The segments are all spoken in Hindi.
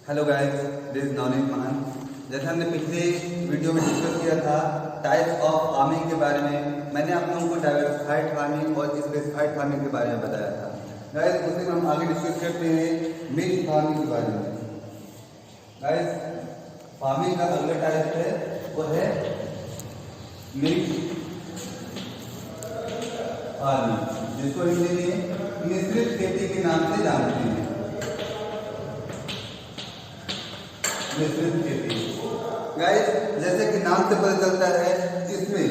Hello guys, this is Navneet महान। जैसे हमने पिछले वीडियो में डिस्कस किया था टाइप्स ऑफ फार्मिंग के बारे में, मैंने आप लोगों को डाइवर्सिफाइड फार्मिंग और स्पेसिफाइड फार्मिंग के बारे में बताया था। गाइस, उसे हम आगे डिस्कस करते हैं मिक्स फार्मिंग के बारे में। गाइस, फार्मिंग का अगला टाइप है वो है मिक्स फार्मिंग, जिसको हिंदी में मिश्रित खेती के नाम से जानते हैं। मिश्रित खेती गाइस, जैसे कि नाम से पता चलता है, इसमें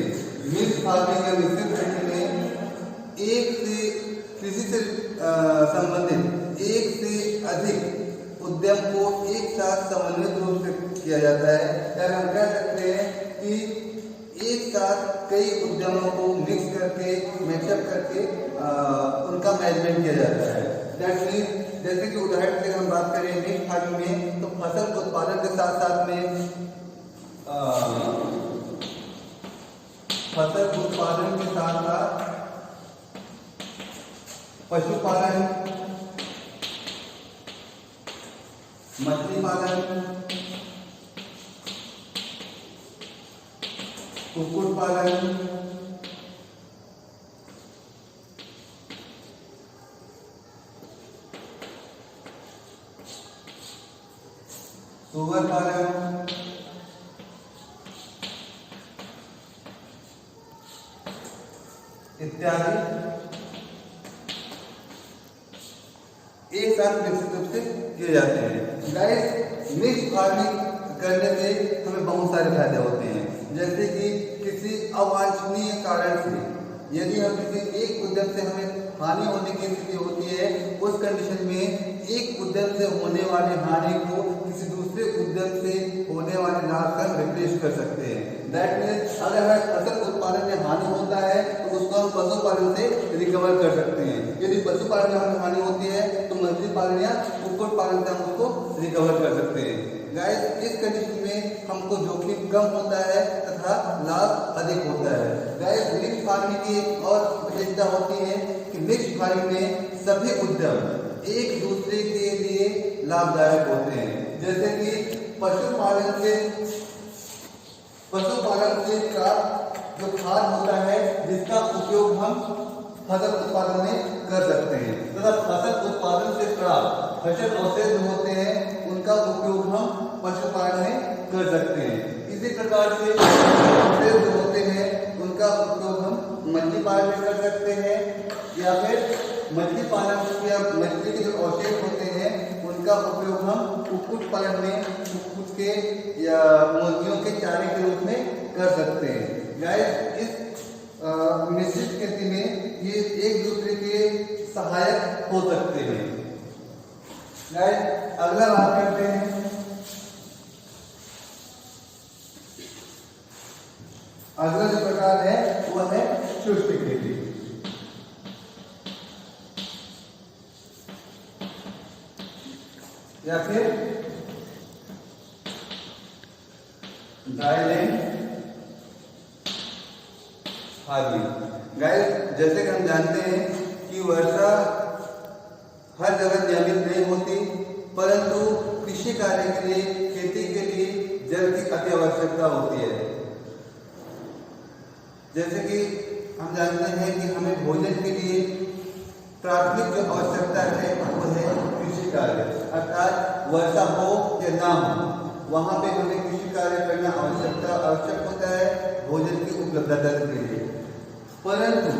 मिक्स फार्मिंग या मिश्रित खेती में एक से कृषि से संबंधित एक से अधिक उद्यम को एक साथ समन्वित रूप से किया जाता है, या हम कह सकते हैं कि एक साथ कई उद्यमों को मिक्स करके मैचअप करके उनका मैनेजमेंट किया जाता है। दैट मीन्स, जैसे कि उदाहरण से हम बात करें मिक्स फार्मिंग में, तो फसल उत्पादन के साथ साथ में फसल उत्पादन के साथ साथ पशुपालन, मछली पालन, कुक्कुट पालन, सुअर पालन, इत्यादि एक साथ विकसित रूप से किए जाते हैं। गाइस, मिक्स फार्मिंग करने से हमें बहुत सारे फायदे होते हैं, जैसे कि किसी अवांछनीय कारण से यदि हम किसी एक उद्यम से हमें हानि होने की स्थिति होती है, उस कंडीशन में एक उद्यम से होने वाली हानि को किसी दूसरे उद्यम से होने वाले लाभ का रिप्लेस कर सकते हैं। दैट मीन्स, अगर हमें फसल उत्पादन में हानि होता है तो उसको हम पशुपालन से रिकवर कर सकते हैं। यदि पशुपालन में हमें हानि होती है तो मछली पालन या कुक्कुट पालन से हम उसको रिकवर कर सकते हैं। गाइस, इस कंडीशन में हमको जोखिम कम होता है तथा लाभ अधिक होता है। गाइस, मिक्स फार्मिंग की एक और विशेषता होती है कि मिक्स फार्मिंग में सभी उद्यम एक दूसरे के लिए लाभदायक होते हैं। जैसे कि पशुपालन से प्राप्त जो खाद होता है, जिसका उपयोग हम फसल उत्पादन में कर सकते हैं, तथा फसल उत्पादन से प्राप्त फसल अवशेष होते हैं, उनका उपयोग हम पशुपालन में कर सकते हैं। इसी प्रकार से अवशेष जो होते हैं उनका उपयोग हम मछली पालन में कर सकते हैं, या फिर मछली पालन या मछली के जो अवशेष होते हैं उनका उपयोग हम कुक्कुट पालन में कुक्कुट के या मुर्गियों के चारे के रूप में कर सकते हैं। गाइस, इस मिश्रित खेती में ये एक दूसरे के सहायक हो सकते हैं। गाइस, अगला बात करते हैं अगला जो प्रकार है वह है शुष्क खेती। या फिर ड्राईलैंड फार्मिंग। गाइस, जैसे कि हम जानते हैं कि वर्षा हर जगह नियमित नहीं होती, परंतु कृषि कार्य के लिए, खेती के लिए जल की अति आवश्यकता होती है। जैसे कि हम जानते हैं कि हमें भोजन के लिए प्राथमिक जो आवश्यकता है वो है कृषि कार्य, अर्थात वर्षा हो या ना हो, वहां पे हमें कृषि कार्य करना आवश्यक होता है भोजन की उपलब्धता के लिए। परंतु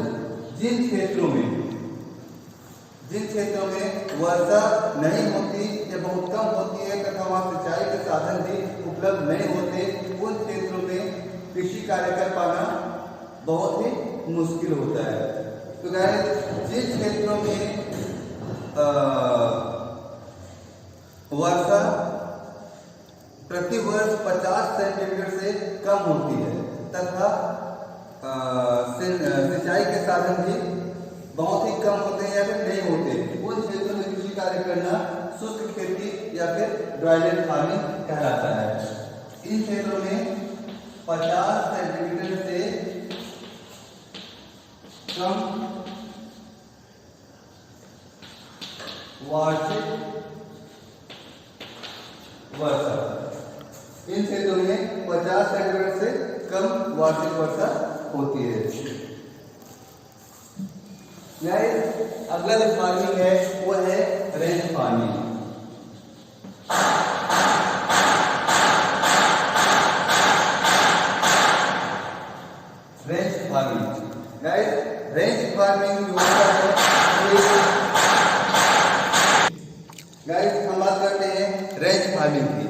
जिन क्षेत्रों में वर्षा नहीं होती या बहुत कम होती है तथा वहां सिंचाई के साधन भी उपलब्ध नहीं होते, उन क्षेत्रों में कृषि कार्य कर पाना बहुत ही मुश्किल होता है। तो गाइस, जिन क्षेत्रों में वर्षा प्रति वर्ष 50 सेंटीमीटर से कम होती है तथा सिंचाई के साधन भी बहुत ही कम होते हैं या फिर नहीं होते, उन क्षेत्रों में कृषि कार्य करना शुष्क खेती या फिर ड्राईलैंड फार्मिंग कहलाता है। इन क्षेत्रों में 50 सेंटीमीटर से कम वार्षिक वर्षा। इन क्षेत्रों में 50 सेंटीमीटर से कम वार्षिक वर्षा होती है। अगला जो फार्मिंग है वो है range farming. Range farming range farming जो होता है, हम बात करते हैं रेंज फार्मिंग की।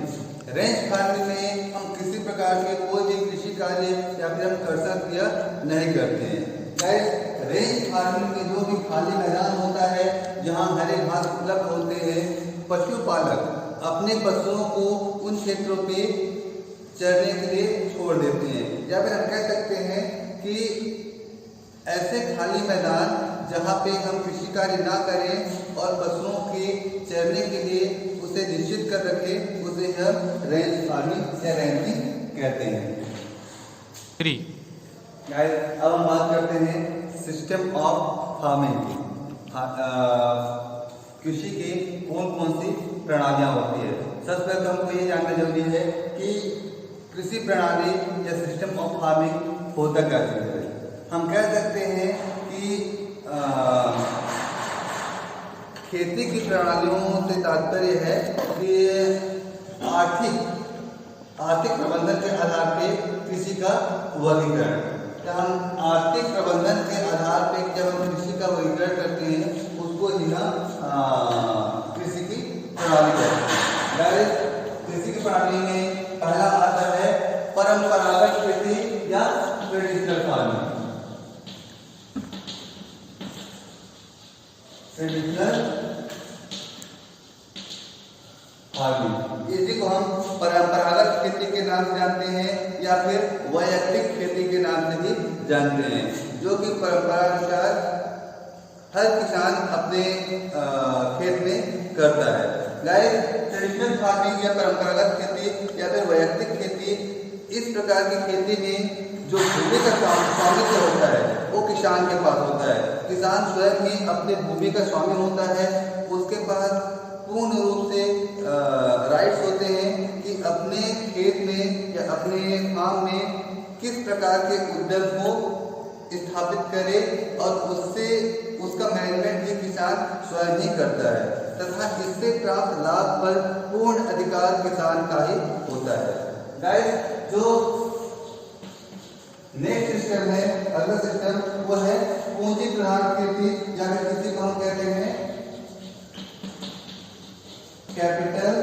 रेंज फार्मिंग में हम किसी प्रकार के कोई भी कृषि कार्य या फिर हम कर्षण क्रिया नहीं करते हैं। रेंज फार्मिंग में जो भी खाली मैदान होता है, जहाँ हरे घास उपलब्ध होते हैं, पशुपालक अपने पशुओं को उन क्षेत्रों पे चरने के लिए छोड़ देते हैं। या फिर हम कह सकते हैं कि ऐसे खाली मैदान जहाँ पे हम कृषि कार्य ना करें और पशुओं के चरने के लिए उसे निश्चित कर रखें, उसे हम रेंज फार्मिंग या रेंजिंग कहते हैं। अब हम बात करते हैं सिस्टम ऑफ फार्मिंग की। कृषि की कौन कौन सी प्रणालियाँ होती है। सबसे पहले तो हमको ये जानना जरूरी है कि कृषि प्रणाली या सिस्टम ऑफ फार्मिंग होता क्या चीज़ है। हम कह सकते हैं कि खेती की प्रणालियों से तात्पर्य है कि आर्थिक प्रबंधन के आधार पे कृषि का वर्गीकरण। हम आर्थिक प्रबंधन के आधार पे जब हम कृषि का वर्गीकरण करते हैं, उसको ही हम कृषि की प्रणाली कहते हैं। कृषि की प्रणाली में पहला आता है परंपरागत खेती या ट्रेडिशनल फार्मिंग। ट्रेडिशनल फार्मिंग, इसी को हम परंपरागत खेती के नाम से जानते हैं या फिर वैयक्तिक खेती के नाम से भी जानते हैं, जो कि परंपरानुसार हर किसान अपने खेत में करता है। ट्रेडिशनल फार्मिंग या परंपरागत खेती या फिर वैयक्तिक खेती, इस प्रकार की खेती में जो भूमि का स्वामित्व होता है वो किसान के पास होता है। किसान स्वयं ही अपने भूमि का स्वामी होता है। उसके पास पूर्ण रूप से राइट्स होते हैं कि अपने खेत में या अपने फार्म में किस प्रकार के उद्यम को स्थापित करे और उससे उसका मैनेजमेंट भी किसान स्वयं ही करता है तथा इससे प्राप्त लाभ पर पूर्ण अधिकार किसान का ही होता है। गाइस, जो नेक्स्ट सिस्टम है, अगला सिस्टम वो है पूंजी प्रधान खेती या फिर किसी को हम कहते हैं capital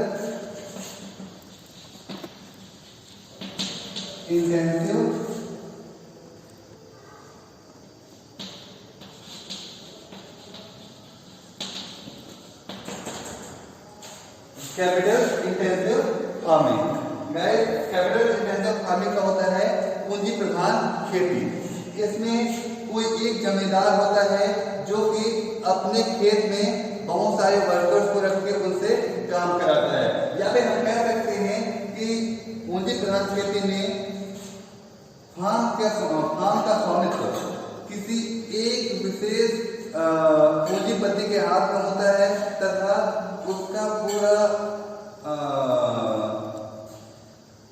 intensive farming. Capital intensive farming का होता है पूंजी प्रधान खेती। इसमें कोई एक जमींदार होता है जो कि अपने खेत में बहुत सारे वर्कर्स को रख के उनसे काम कराता है। या फिर हम कह सकते हैं कि पूंजी प्रधान खेती में फार्म का स्वामित्व किसी एक विशेष पूंजीपति के हाथ में होता है तथा उसका पूरा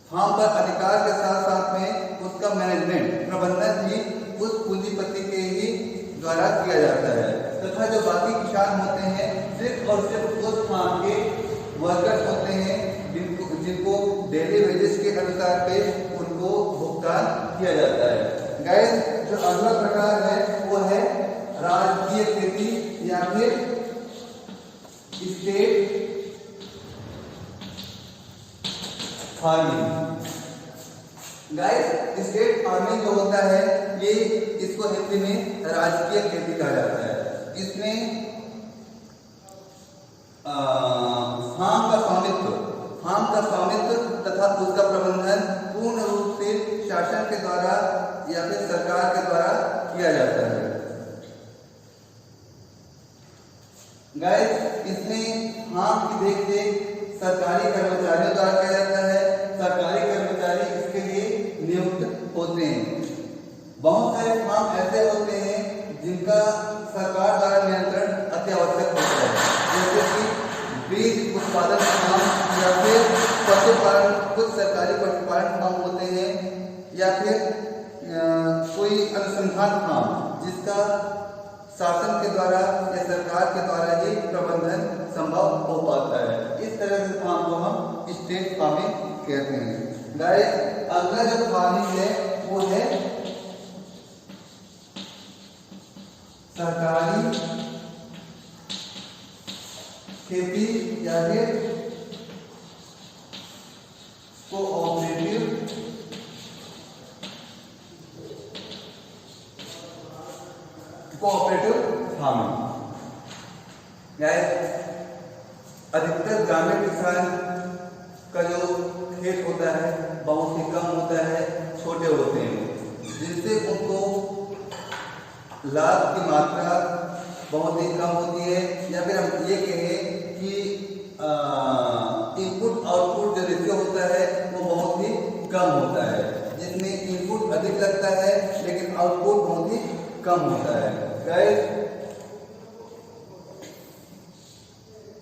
फार्म पर अधिकार के साथ साथ में उसका मैनेजमेंट प्रबंधन भी उस पूंजीपति के ही द्वारा किया जाता है तथा जो बाकी किसान होते हैं सिर्फ और सिर्फ उस फार्म के वर्कर्स होते हैं जिनको डेली वेजेस के अनुसार पे उनको भुगतान किया जाता है। गाइस, जो अगला प्रकार है वो है राजकीय खेती या फिर state farming. Guys, state farming जो होता है ये इसको हिंदी में राजकीय खेती कहा जाता है। इसमें फार्म का स्वामित्व तथा उसका प्रबंधन पूर्ण रूप से शासन के द्वारा या फिर सरकार के द्वारा किया जाता है। गाइस, इसमें फार्म की देखरेख सरकारी कर्मचारियों द्वारा किया जाता है। सरकारी कर्मचारी इसके लिए नियुक्त होते हैं। बहुत सारे फार्म ऐसे होते हैं जिनका सरकार द्वारा नियंत्रण अति आवश्यक होता है, जैसे कि बीज उत्पादन फार्म या फिर अनुसंधान फार्म, जिसका शासन के द्वारा या सरकार के द्वारा ही प्रबंधन संभव हो पाता है। इस तरह से फार्म को हम स्टेट फार्मिंग कहते हैं। गाइस, अगला जो फार्मिंग है वो है सरकारी खेती या फिर कोऑपरेटिव फार्मिंग। अधिकतर ग्रामीण किसान का जो खेत होता है बहुत ही कम होता है, छोटे होते हैं, जिससे उनको लाभ की मात्रा बहुत ही कम होती है, या फिर हम ये कहें कि इनपुट आउटपुट जो रेशियो होता है वो बहुत ही कम होता है, जिसमें इनपुट अधिक लगता है लेकिन आउटपुट बहुत ही कम होता है। गाइस,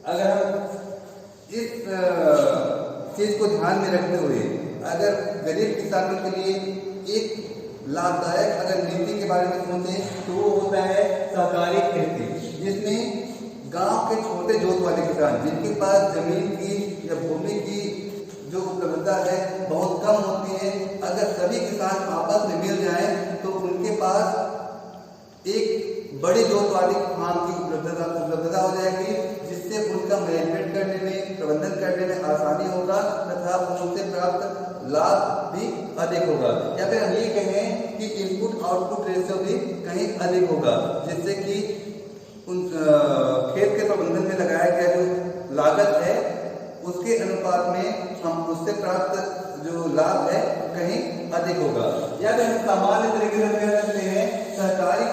अगर हम इस चीज को ध्यान में रखते हुए अगर गरीब किसानों के लिए एक लाभदायक अगर नीति के बारे में सोचें तो वो होता है सहकारी खेती, जिसमें गांव के छोटे जोत वाले किसान जिनके पास जमीन की या भूमि की जो उपलब्धता है बहुत कम होती है, अगर सभी किसान आपस में मिल जाएं तो उनके पास एक बड़ी जोत वाली फार्म की उपलब्धता हो जाएगी, जिससे उनका मैनेजमेंट करने में, प्रबंधन करने में आसानी होगा तथा उनसे प्राप्त लाभ भी अधिक होगा, या फिर हम ये कहें कि इनपुट आउटपुट रेशियो भी कहीं अधिक होगा, जिससे कि उन खेत के प्रबंधन में लगाया गया जो लागत है उसके अनुपात में हम उससे प्राप्त जो लाभ है कहीं अधिक होगा। या फिर हम सामान्य तरीके से कह सकते हैं सहकारी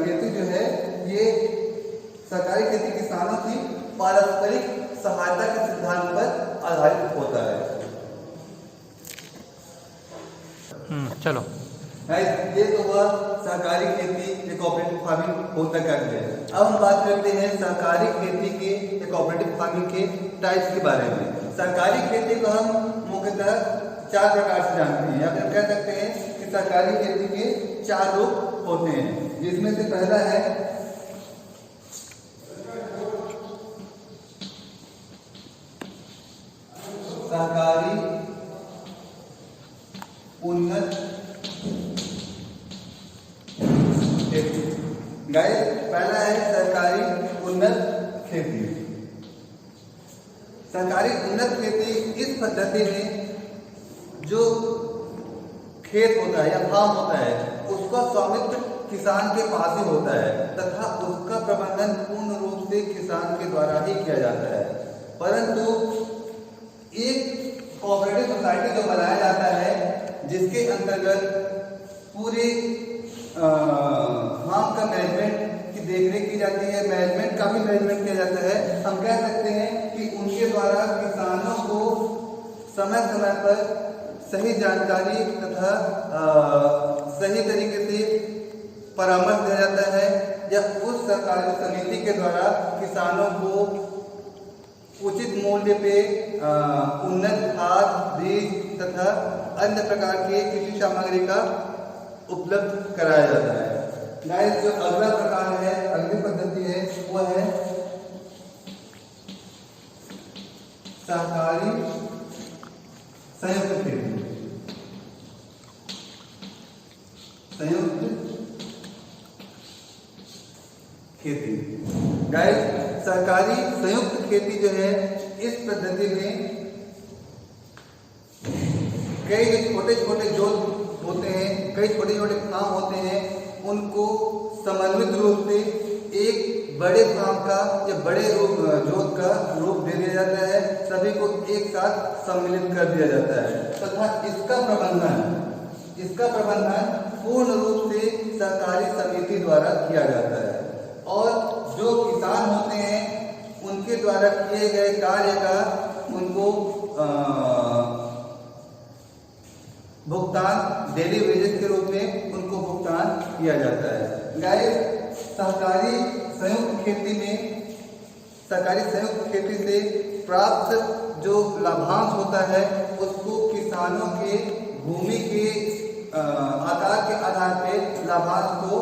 खेती जो है ये सहकारी खेती किसानों की पारस्परिक सहायता के सिद्धांत पर आधारित होता है। चलो, ये तो हुआ सहकारी खेती, कोऑपरेटिव फार्मिंग होता क्या है। अब हम बात करते हैं सहकारी खेती के, कोऑपरेटिव फार्मिंग के टाइप्स के बारे में। सहकारी खेती को हम मुख्यतः 4 प्रकार से जानते हैं, या फिर कह सकते हैं कि सहकारी खेती के 4 रूप होते हैं, जिसमें से पहला है सहकारी उन्नत खेती। गाइस, पहला है सहकारी उन्नत खेती। सहकारी उन्नत खेती इस पद्धति में जो खेत होता है या फार्म होता है उसका स्वामित्व किसान के पास ही होता है तथा उसका प्रबंधन पूर्ण रूप से किसान के द्वारा ही किया जाता है, परंतु एक कोऑपरेटिव सोसाइटी जो बनाया जाता है जिसके अंतर्गत पूरे फार्म का मैनेजमेंट की देखरेख की जाती है, मैनेजमेंट का भी मैनेजमेंट किया जाता है। हम कह सकते हैं कि उनके द्वारा किसानों को समय समय पर सही जानकारी तथा सही तरीके से परामर्श दिया जाता है, या उस सरकारी समिति के द्वारा किसानों को उचित मूल्य पे उन्नत खाद, बीज तथा अन्य प्रकार के कृषि सामग्री का उपलब्ध कराया जाता है। गाइस, जो अगला प्रकार है, अगली पद्धति है वो है सहकारी संयुक्त खेती। संयुक्त खेती। गाइस, सहकारी संयुक्त खेती जो है इस पद्धति में कई छोटे छोटे जोत होते हैं, कई छोटे छोटे फार्म होते हैं, उनको समन्वित रूप से एक बड़े फार्म का या बड़े जोत का रूप दे दिया जाता है, सभी को एक साथ सम्मिलित कर दिया जाता है तथा इसका प्रबंधन पूर्ण रूप से सहकारी समिति द्वारा किया जाता है, और जो किसान होते हैं उनके द्वारा किए गए कार्य का उनको भुगतान डेली वेजेस के रूप में उनको भुगतान किया जाता है। गाइस, सहकारी संयुक्त खेती से प्राप्त जो लाभांश होता है उसको किसानों के भूमि के आकार के आधार पे लाभांश को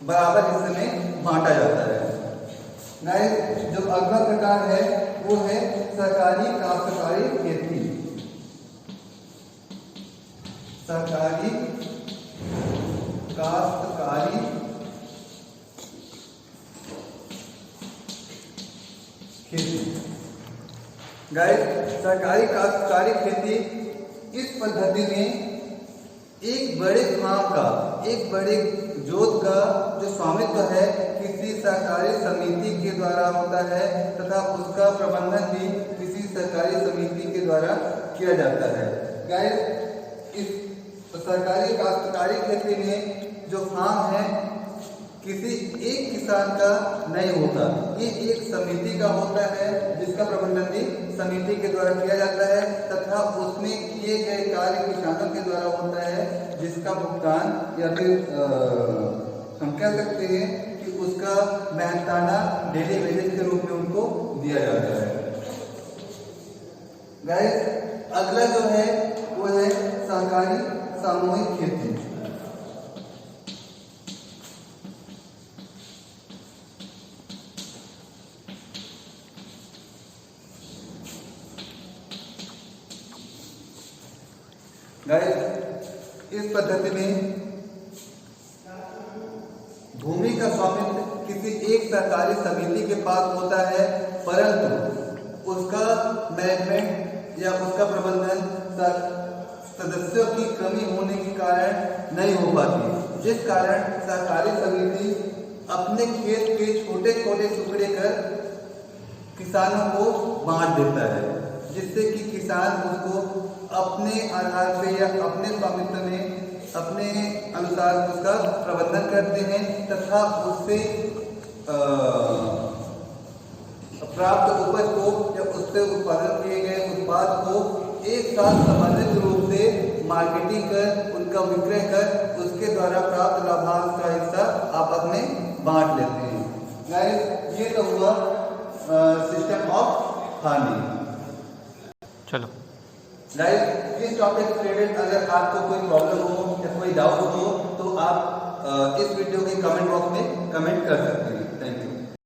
बराबर हिस्से में बांटा जाता है। गाइस, जो अगला प्रकार है वो है सहकारी काश्तकारी खेती। सहकारी काश्तकारी खेती। गाइस, सहकारी काश्तकारी खेती इस पद्धति में एक बड़े फार्म का, एक बड़े जोत का जो स्वामित्व है किसी सहकारी समिति के द्वारा होता है तथा उसका प्रबंधन भी किसी सहकारी समिति के द्वारा किया जाता है। गाइस, इस सहकारी काश्तकारी खेती में जो फार्म है किसी एक किसान का नहीं होता, ये एक समिति का होता है जिसका प्रबंधन भी समिति के द्वारा किया जाता है तथा उसमें किए गए कार्य किसानों के द्वारा होता है जिसका भुगतान या फिर हम कह सकते हैं कि उसका मेहनताना डेली वेजेस के रूप में उनको दिया जाता है। गाइस, अगला जो है वो है सहकारी सामूहिक खेती। गाइस, इस पद्धति में भूमि का स्वामित्व किसी एक सहकारी समिति के पास होता है, परंतु उसका मैनेजमेंट या उसका प्रबंधन सदस्यों की कमी होने के कारण नहीं हो पाती, जिस कारण सहकारी समिति अपने खेत के छोटे छोटे टुकड़े कर किसानों को बांट देता है, जिससे कि किसान उसको अपने आधार पे या अपने स्वामित्व में अपने अनुसार उसका प्रबंधन करते हैं तथा उससे प्राप्त उपज को या उससे उत्पादन किए गए उत्पाद को एक साथ समन्वित रूप से मार्केटिंग कर, उनका विक्रय कर, उसके द्वारा प्राप्त लाभांश का हिस्सा आपस में बांट लेते हैं। गाइस, ये तो हुआ सिस्टम ऑफ फार्मिंग। चलो गाइस, इस टॉपिक से रिलेटेड अगर आपको कोई प्रॉब्लम हो या कोई डाउट हो तो आप इस वीडियो के कमेंट बॉक्स में कमेंट कर सकते हैं।